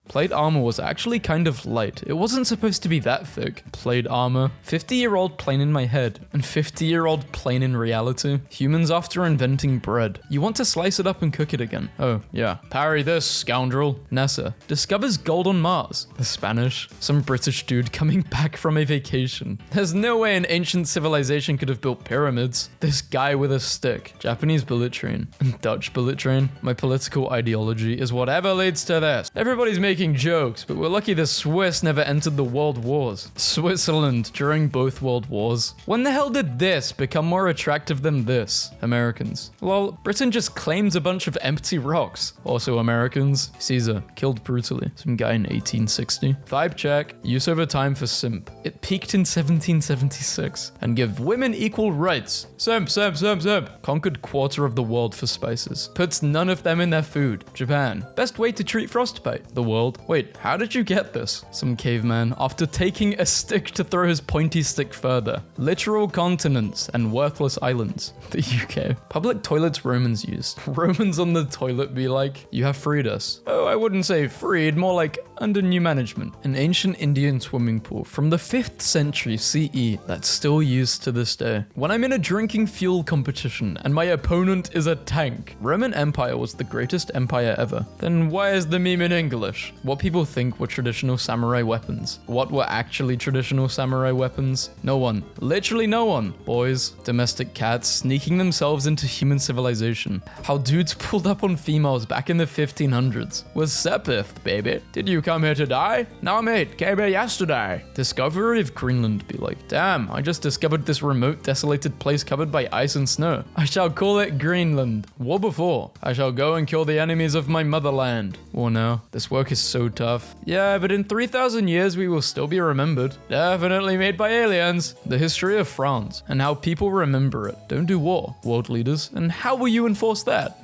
Plate armor was actually kind of light. It wasn't supposed to be that thick. Plate armor. 50-year-old plane in my head, and 50-year-old plane in reality. Humans after inventing bread. You want to slice it up and cook it again. Oh, yeah. Parry this, scoundrel. NASA discovers gold on Mars. The Spanish. Some British dude coming back from a vacation. There's no way an ancient civilization could have built pyramids. This guy with a stick. Japanese bullet train. Dutch bullet train. My political ideology is whatever leads to this. Everybody's making jokes, but we're lucky the Swiss never entered the world wars. Switzerland during both world wars. When the hell did this become more attractive than this? Americans. Well, Britain just claims a bunch of empty rocks. Also Americans. Caesar, killed brutally. Some guy in 1860. Vibe check. Use over time for simp. It peaked in 1776. And give women equal rights. Simp, simp, simp, simp. Conquered quarter of the world for spices. Puts none of them in their food. Japan. Best way to treat frostbite. The world. Wait, how did you get this? Some caveman, after taking a stick to throw his pointy stick further. Literal continents and worthless islands. The UK. Public toilets Romans used. Romans on the toilet be like, you have freed us. Oh, I wouldn't say freed, more like under new management. An ancient Indian swimming pool from the 5th century CE that's still used to this day. When I'm in a drinking fuel competition and my opponent is a tank. Roman Empire was the greatest empire ever. Then why is the meme in English? What people think were traditional samurai weapons. What were actually traditional samurai weapons? No one. Literally no one. Boys, domestic cats sneaking themselves into human civilization. How dudes pulled up on females back in the 1500s. Was Sepith, baby. Did you come here to die? No, mate. Came here yesterday. Discovery of Greenland be like, damn, I just discovered this remote, desolated place covered by ice and snow. I shall call it Greenland. War before. I shall go and kill the enemies of my motherland. War now. This work is so tough. Yeah, but in 3,000 years we will still be remembered. Definitely made by aliens. The history of France and how people remember it. Don't do war, world leaders. And how will you enforce that?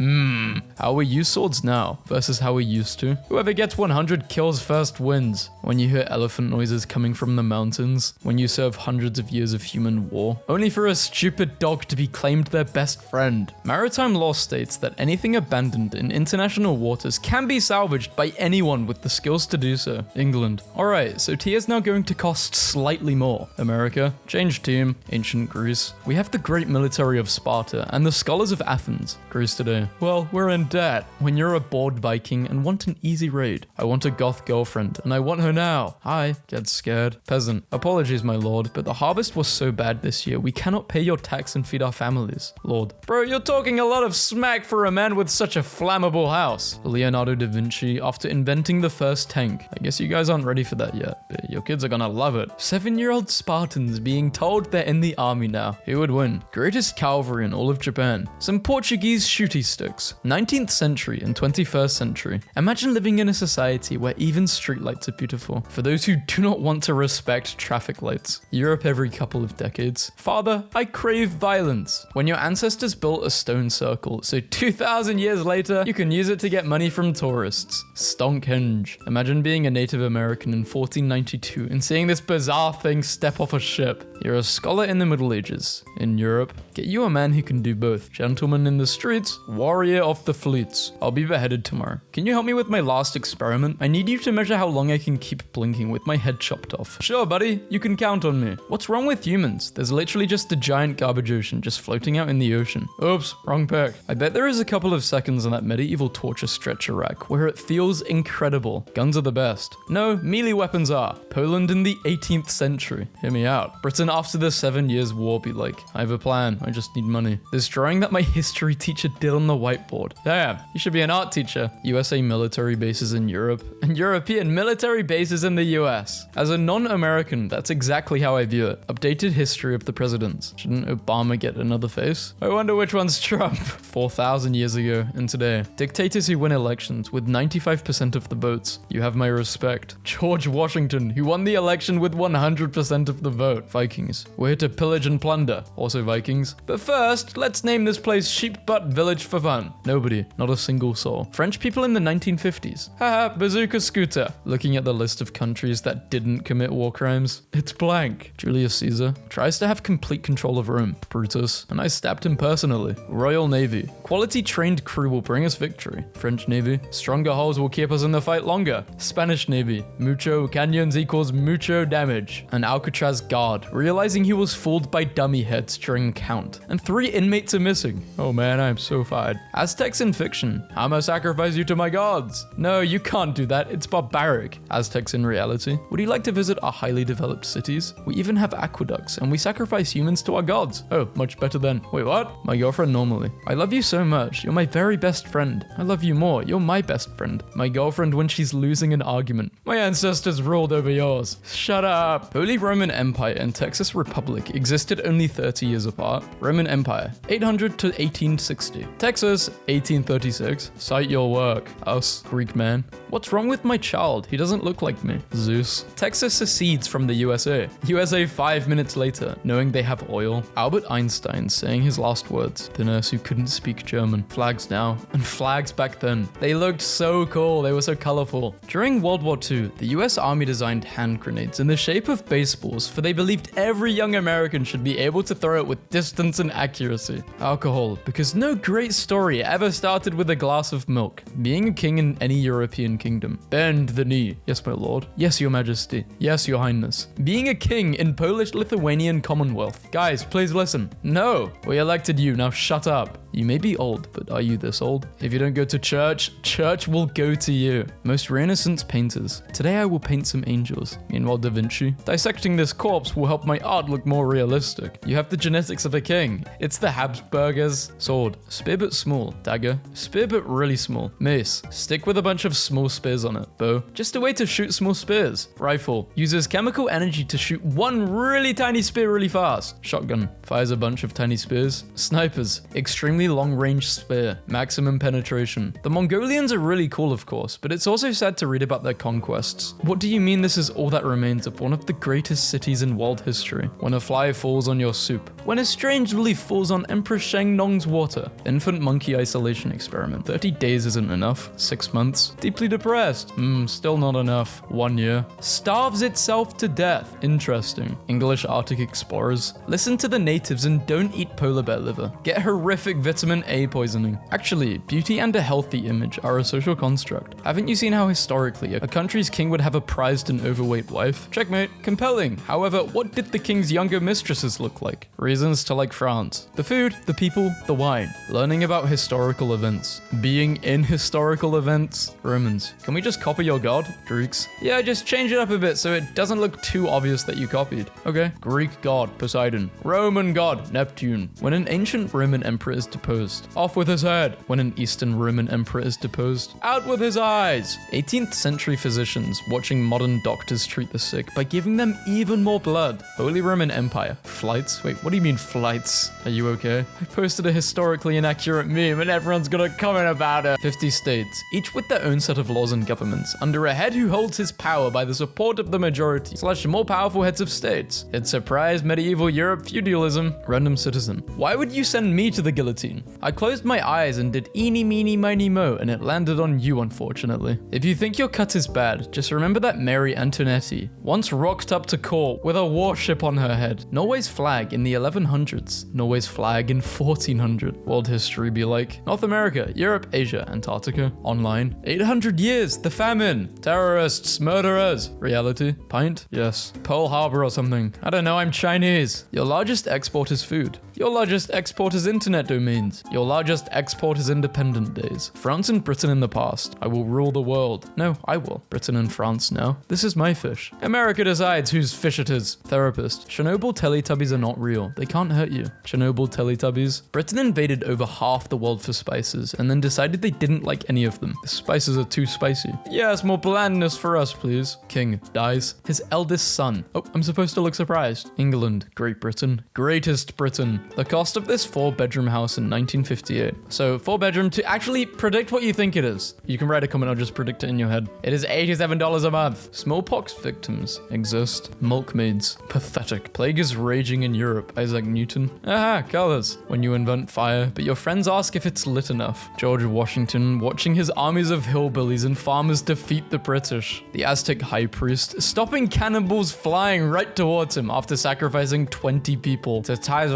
How we use swords now versus how we used to. Whoever gets 100 kills first wins. When you hear elephant noises coming from the mountains. When you serve hundreds of years of human war. Only for a stupid dog to be claimed their best friend. Maritime law states that anything abandoned in international waters can be salvaged by anyone with the skills to do so. England. Alright, so tea is now going to cost slightly more. America. Change team. Ancient Greece. We have the great military of Sparta and the scholars of Athens. Greece today. Well, we're in debt. When you're a bored Viking and want an easy raid. I want a goth girlfriend and I want her now. Hi. Get scared. Peasant. Apologies, my lord, but the harvest was so bad this year we cannot pay your tax and feed our families. Lord. Bro, you're talking a lot of smack for a man with such a flammable house. Leonardo da Vinci, after inventing the first tank. I guess you guys aren't ready for that yet, but your kids are gonna love it. 7-year-old Spartans being told they're in the army now. Who would win? Greatest cavalry in all of Japan. Some Portuguese shooty sticks. 19th century and 21st century. Imagine living in a society where even streetlights are beautiful. For those who do not want to respect traffic lights. Europe every couple of decades. Father, I crave violence. When your ancestors built a stone circle, so 2,000 years later, you can use it to get money from tourists. Stonehenge. Imagine being a Native American in 1492 and seeing this bizarre thing step off a ship. You're a scholar in the Middle Ages. In Europe, get you a man who can do both. Gentleman in the streets, warrior of the fleets. I'll be beheaded tomorrow. Can you help me with my last experiment? I need you to measure how long I can keep blinking with my head chopped off. Sure, buddy. You can count on me. What's wrong with humans? There's literally just a giant garbage ocean just floating out in the ocean. Oops, wrong pick. I bet there is a couple of seconds on that medieval torture stretcher rack where it feels incredible. Guns are the best. No, melee weapons are. Poland in the 18th century. Hear me out. Britain after the 7 Years' War be like, I have a plan. I just need money. This drawing that my history teacher did on the whiteboard. Damn, you should be an art teacher. USA military bases in Europe and European military bases in the US. As a non-American, that's exactly how I view it. Updated history of the presidents. Shouldn't Obama get another face? I wonder which one's Trump. 4,000 years ago and today. Dictators who win elections with 95% of the votes. You have my respect. George Washington, who won the election with 100% of the vote. Vikings. We're here to pillage and plunder. Also Vikings. But first, let's name this place Sheep Butt Village for fun. Nobody. empty, not a single soul. French people in the 1950s. Haha, bazooka scooter. Looking at the list of countries that didn't commit war crimes, it's blank. Julius Caesar tries to have complete control of Rome. Brutus, and I stabbed him personally. Royal Navy. Quality trained crew will bring us victory. French Navy. Stronger hulls will keep us in the fight longer. Spanish Navy. Mucho canyons equals mucho damage. An Alcatraz guard, realizing he was fooled by dummy heads during count. And 3 inmates are missing. Oh man, I'm so fired. Aztecs in fiction. I'ma sacrifice you to my gods. No, you can't do that. It's barbaric. Aztecs in reality. Would you like to visit our highly developed cities? We even have aqueducts, and we sacrifice humans to our gods. Oh, much better then. Wait, what? My girlfriend normally. I love you so much. You're my very best friend. I love you more. You're my best friend. My girlfriend when she's losing an argument. My ancestors ruled over yours. Shut up. Holy Roman Empire and Texas Republic existed only 30 years apart. Roman Empire, 800 to 1860. Texas, 1836. Cite your work. Us, Greek man. What's wrong with my child? He doesn't look like me. Zeus. Texas secedes from the USA. USA 5 minutes later, knowing they have oil. Albert Einstein saying his last words. The nurse who couldn't speak German. Flags now, and flags back then. They looked so cool. They were so colorful. During World War II, the US Army designed hand grenades in the shape of baseballs, for they believed every young American should be able to throw it with distance and accuracy. Alcohol, because no great story ever started with a glass of milk. Being a king in any European kingdom. Bend the knee. Yes, my lord. Yes, your majesty. Yes, your highness. Being a king in Polish-Lithuanian Commonwealth. Guys, please listen. No, we elected you, now shut up. You may be old, but are you this old? If you don't go to church, church will go to you. Most Renaissance painters. Today I will paint some angels. Meanwhile, Da Vinci. Dissecting this corpse will help my art look more realistic. You have the genetics of a king. It's the Habsburgers. Sword. Spear but small. Dagger. Spear but really small. Mace. Stick with a bunch of small spears on it. Bow. Just a way to shoot small spears. Rifle. Uses chemical energy to shoot one really tiny spear really fast. Shotgun. Fires a bunch of tiny spears. Snipers. Extremely long-range spear. Maximum penetration. The Mongolians are really cool, of course, but it's also sad to read about their conquests. What do you mean this is all that remains of one of the greatest cities in world history? When a fly falls on your soup. When a strange leaf falls on Empress Shang Nong's water. Infant monkey isolation experiment. 30 days isn't enough. 6 months. Deeply depressed. Still not enough. 1 year. Starves itself to death. Interesting. English Arctic explorers. Listen to the natives and don't eat polar bear liver. Get horrific vitamin A poisoning. Actually, beauty and a healthy image are a social construct. Haven't you seen how historically a country's king would have a prized and overweight wife? Checkmate. Compelling. However, what did the king's younger mistresses look like? Reasons to like France. The food, the people, the wine. Learning about historical events. Being in historical events. Romans. Can we just copy your god? Greeks. Yeah, just change it up a bit so it doesn't look too obvious that you copied. Okay. Greek god, Poseidon. Roman god, Neptune. When an ancient Roman emperor is deposed, off with his head. When an Eastern Roman emperor is deposed, out with his eyes. 18th century physicians watching modern doctors treat the sick by giving them even more blood. Holy Roman Empire. Flights? Wait, what do you mean flights? Are you okay? I posted a historically inaccurate meme and everyone's gonna comment about it. 50 states, each with their own set of laws and governments, under a head who holds his power by the support of the majority, / more powerful heads of states. It's surprise medieval Europe feudalism. Random citizen. Why would you send me to the guillotine? I closed my eyes and did eeny meeny miny mo and it landed on you, unfortunately. If you think your cut is bad, just remember that Mary Antoinette once rocked up to court with a warship on her head. Norway's flag in the 1100s. Norway's flag in 1400. World history be like. North America, Europe, Asia, Antarctica. Online. 800 years, the famine. Terrorists, murderers. Reality. Pint? Yes. Pearl Harbor or something. I don't know, I'm Chinese. Your largest export is food. Your largest export is internet domains. Your largest export is independent days. France and Britain in the past. I will rule the world. No, I will. Britain and France now. This is my fish. America decides whose fish it is. Therapist. Chernobyl Teletubbies are not real. They can't hurt you. Chernobyl Teletubbies. Britain invaded over half the world for spices and then decided they didn't like any of them. The spices are too spicy. Yes, more blandness for us, please. King dies. His eldest son. Oh, I'm supposed to look surprised. England. Great Britain. Greatest Britain. The cost of this 4-bedroom house in 1958. So 4-bedroom to actually predict what you think it is. You can write a comment or just predict it in your head. It is $87 a month. Smallpox victims exist. Milkmaids. Pathetic. Plague is raging in Europe. Isaac Newton. Aha, colors. When you invent fire, but your friends ask if it's lit enough. George Washington watching his armies of hillbillies and farmers defeat the British. The Aztec high priest stopping cannonballs flying right towards him after sacrificing 20 people to ties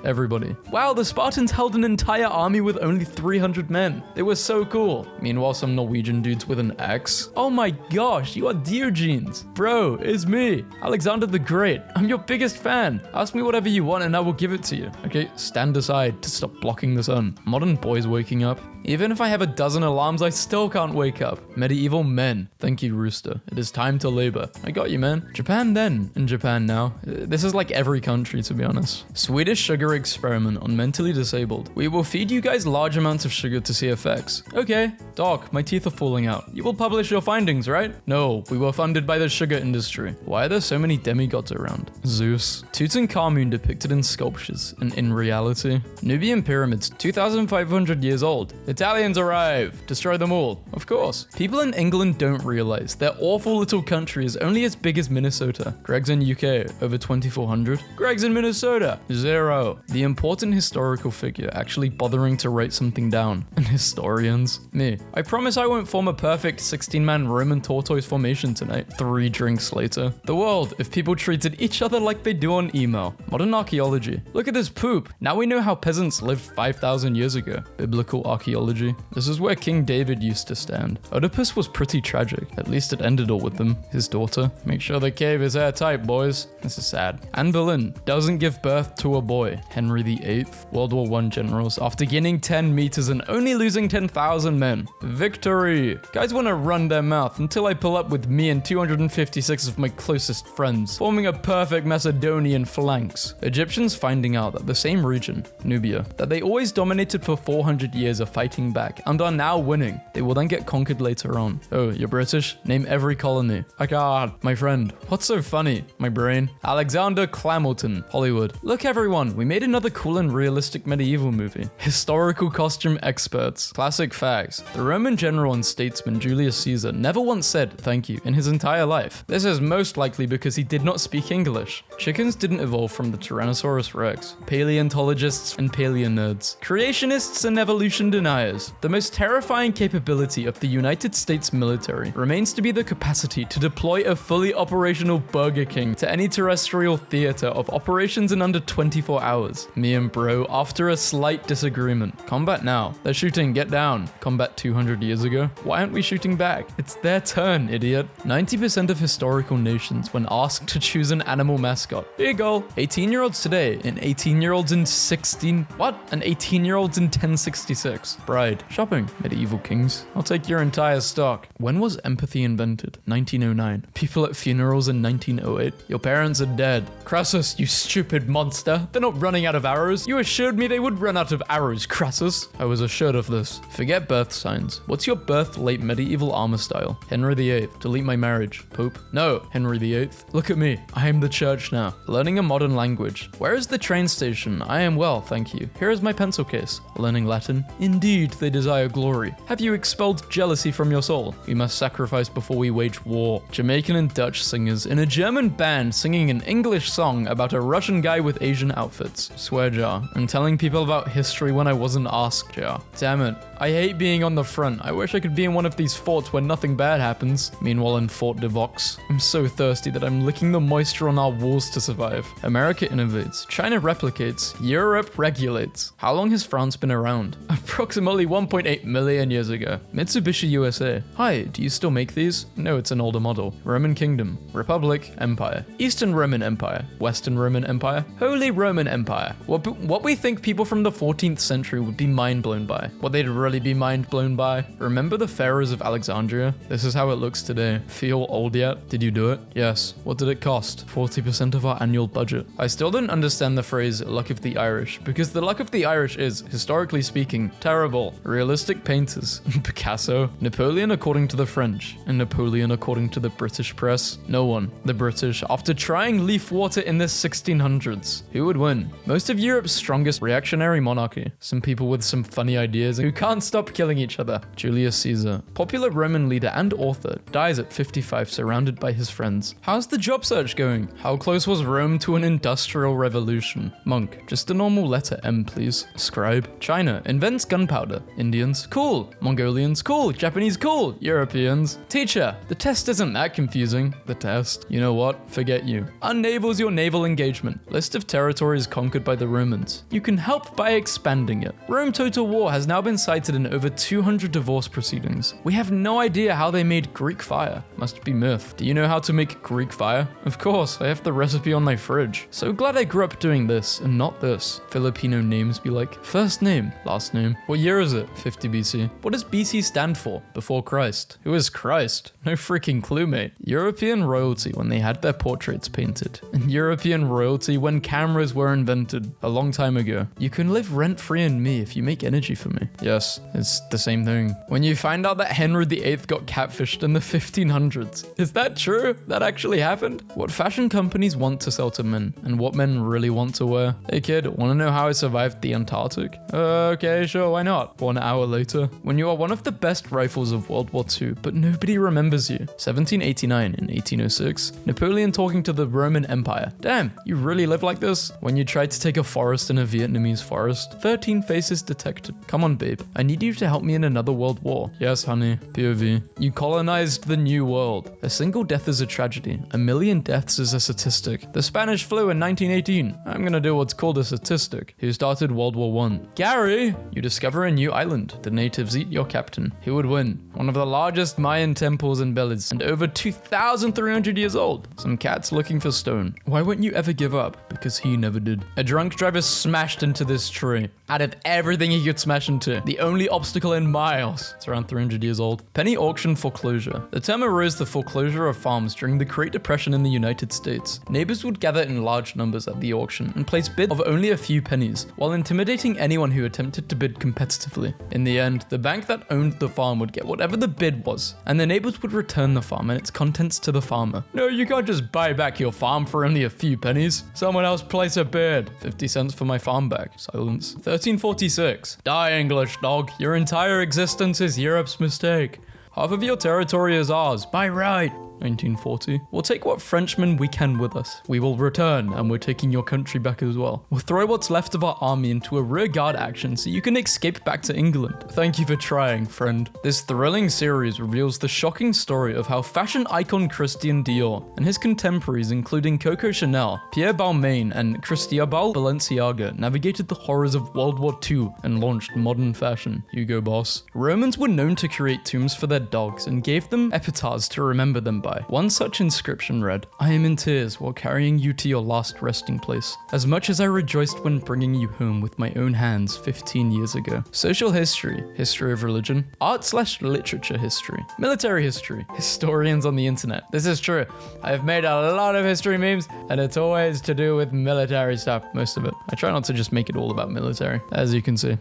everybody. Wow, the Spartans held an entire army with only 300 men. They were so cool. Meanwhile, some Norwegian dudes with an axe. Oh my gosh, you are Diogenes. Bro, it's me, Alexander the Great. I'm your biggest fan. Ask me whatever you want and I will give it to you. Okay, stand aside to stop blocking the sun. Modern boys waking up. Even if I have a dozen alarms, I still can't wake up. Medieval men. Thank you, Rooster. It is time to labor. I got you, man. Japan then, and Japan now. This is like every country, to be honest. Swedish sugar experiment on mentally disabled. We will feed you guys large amounts of sugar to see effects. Okay. Doc, my teeth are falling out. You will publish your findings, right? No, we were funded by the sugar industry. Why are there so many demigods around? Zeus. Tutankhamun depicted in sculptures and in reality. Nubian pyramids, 2,500 years old. Italians arrive. Destroy them all. Of course. People in England don't realize their awful little country is only as big as Minnesota. Greg's in UK, over 2,400. Greg's in Minnesota, 0. The important historical figure actually bothering to write something down. And historians. Me. I promise I won't form a perfect 16-man Roman tortoise formation tonight. 3 drinks later. The world, if people treated each other like they do on email. Modern archaeology. Look at this poop. Now we know how peasants lived 5,000 years ago. Biblical archaeology. This is where King David used to stand. Oedipus was pretty tragic. At least it ended all with them. His daughter. Make sure the cave is airtight, boys. This is sad. Anne Boleyn doesn't give birth to a boy. Henry VIII. World War I generals. After gaining 10 meters and only losing 10,000 men. Victory. Guys want to run their mouth until I pull up with me and 256 of my closest friends, forming a perfect Macedonian phalanx. Egyptians finding out that the same region, Nubia, that they always dominated for 400 years are fighting back and are now winning. They will then get conquered later on. Oh, you're British? Name every colony. I can't. My friend. What's so funny? My brain. Alexander Clamilton. Hollywood. Look everyone, we made another cool and realistic medieval movie. Historical costume experts. Classic facts. The Roman general and statesman Julius Caesar never once said thank you in his entire life. This is most likely because he did not speak English. Chickens didn't evolve from the Tyrannosaurus Rex. Paleontologists and paleo-nerds. Creationists and evolution deniers. The most terrifying capability of the United States military remains to be the capacity to deploy a fully operational Burger King to any terrestrial theater of operations in under 24 hours. Me and bro, after a slight disagreement. Combat now. They're shooting, get down. Combat 200 years ago. Why aren't we shooting back? It's their turn, idiot. 90% of historical nations, when asked to choose an animal mascot. Eagle. 18-year-olds today and 18-year-olds in 16... What? And 18-year-olds in 1066. Bride. Shopping. Medieval kings. I'll take your entire stock. When was empathy invented? 1909. People at funerals in 1908. Your parents are dead. Crassus, you stupid monster. They're not running out of arrows. You assured me they would run out of arrows, Crassus. I was assured of this. Forget birth signs. What's your birth late medieval armor style? Henry VIII. Delete my marriage. Pope? No. Henry VIII. Look at me. I am the church now. Learning a modern language. Where is the train station? I am well, thank you. Here is my pencil case. Learning Latin. Indeed, they desire glory. Have you expelled jealousy from your soul? We must sacrifice before we wage war. Jamaican and Dutch singers in a German band singing an English song about a Russian guy with Asian outfits. Swear jar. And telling people about history when I wasn't asked jar. Damn it. I hate being on the front. I wish I could be in one of these forts where nothing bad happens. Meanwhile in Fort de Vaux, I'm so thirsty that I'm licking the moisture on our walls to survive. America innovates. China replicates. Europe regulates. How long has France been around? Approximately 1.8 million years ago. Mitsubishi USA. Hi, do you still make these? No, it's an older model. Roman Kingdom. Republic. Empire. Eastern Roman Empire. Western Roman Empire. Holy Roman Empire. What we think people from the 14th century would be mind blown by. What they'd really be mind blown by. Remember the pharaohs of Alexandria? This is how it looks today. Feel old yet? Did you do it? Yes. What did it cost? 40% of our annual budget. I still don't understand the phrase luck of the Irish, because the luck of the Irish is, historically speaking, terrible. Realistic painters. Picasso. Napoleon according to the French, and Napoleon according to the British press. No one. The British, after trying leaf water in the 1600s. Who would win? Most of Europe's strongest reactionary monarchy. Some people with some funny ideas who can't stop killing each other. Julius Caesar. Popular Roman leader and author, dies at 55 surrounded by his friends. How's the job search going? How close was Rome to an industrial revolution? Monk. Just a normal letter M, please. Scribe. China. Invents gunpowder. Indians. Cool. Mongolians. Cool. Japanese. Cool. Europeans. Teacher. The test isn't that confusing. The test. You know what? Forget you. Unnavels your naval engagement. List of territories conquered by the Romans. You can help by expanding it. Rome Total War has now been cited in over 200 divorce proceedings. We have no idea how they made Greek fire. Must be myth. Do you know how to make Greek fire? Of course, I have the recipe on my fridge. So glad I grew up doing this and not this. Filipino names be like, first name, last name. What year is it? 50 BC. What does BC stand for? Before Christ. Who is Christ? No freaking clue, mate. European royalty when they had their portraits painted. And European royalty when cameras were invented a long time ago. You can live rent-free in me if you make energy for me. Yes, it's the same thing. When you find out that Henry VIII got catfished in the 1500s. Is that true? That actually happened? What fashion companies want to sell to men and what men really want to wear. Hey kid, wanna know how I survived the Antarctic? Okay, sure, why not? 1 hour later. When you are one of the best rifles of World War II, but nobody remembers you. 1789 and 1806. Napoleon talking to the Roman Empire. Damn, you really live like this? When you tried to take a forest in a Vietnamese forest. 13 faces detected. Come on, babe. I need you to help me in another world war. Yes, honey. POV. You colonized the new world. A single death is a tragedy. A million deaths is a statistic. The Spanish flu in 1918. I'm gonna do what's called a statistic. Who started World War I? Gary! You discover a new island. The natives eat your captain. Who would win? One of the largest Mayan temples in Belize and over 2,300 years old. Some cats looking for stone. Why won't you ever give up? Because he never did. A drunk driver smashed into this tree. Out of everything he could smash into. The only obstacle in miles. It's around 300 years old. Penny auction foreclosure. The term arose the foreclosure of farms during the Great Depression in the United States. Neighbors would gather in large numbers at the auction and place bids of only a few pennies, while intimidating anyone who attempted to bid competitively. In the end, the bank that owned the farm would get whatever the bid was, and the neighbors would return the farm and its contents to the farmer. No, you can't just buy back your farm for only a few pennies. Someone else place a bid. 50 cents for my farm back. Silence. 1346. Die, English dog. Your entire existence is Europe's mistake. Half of your territory is ours, by right. 1940. We'll take what Frenchmen we can with us. We will return, and we're taking your country back as well. We'll throw what's left of our army into a rearguard action so you can escape back to England. Thank you for trying, friend. This thrilling series reveals the shocking story of how fashion icon Christian Dior and his contemporaries, including Coco Chanel, Pierre Balmain, and Cristobal Balenciaga, navigated the horrors of World War II and launched modern fashion. Hugo Boss. Romans were known to create tombs for their dogs and gave them epitaphs to remember them by. One such inscription read, "I am in tears while carrying you to your last resting place, as much as I rejoiced when bringing you home with my own hands 15 years ago." Social history, history of religion, art/literature history, military history, historians on the internet. This is true. I have made a lot of history memes, and it's always to do with military stuff, most of it. I try not to just make it all about military, as you can see.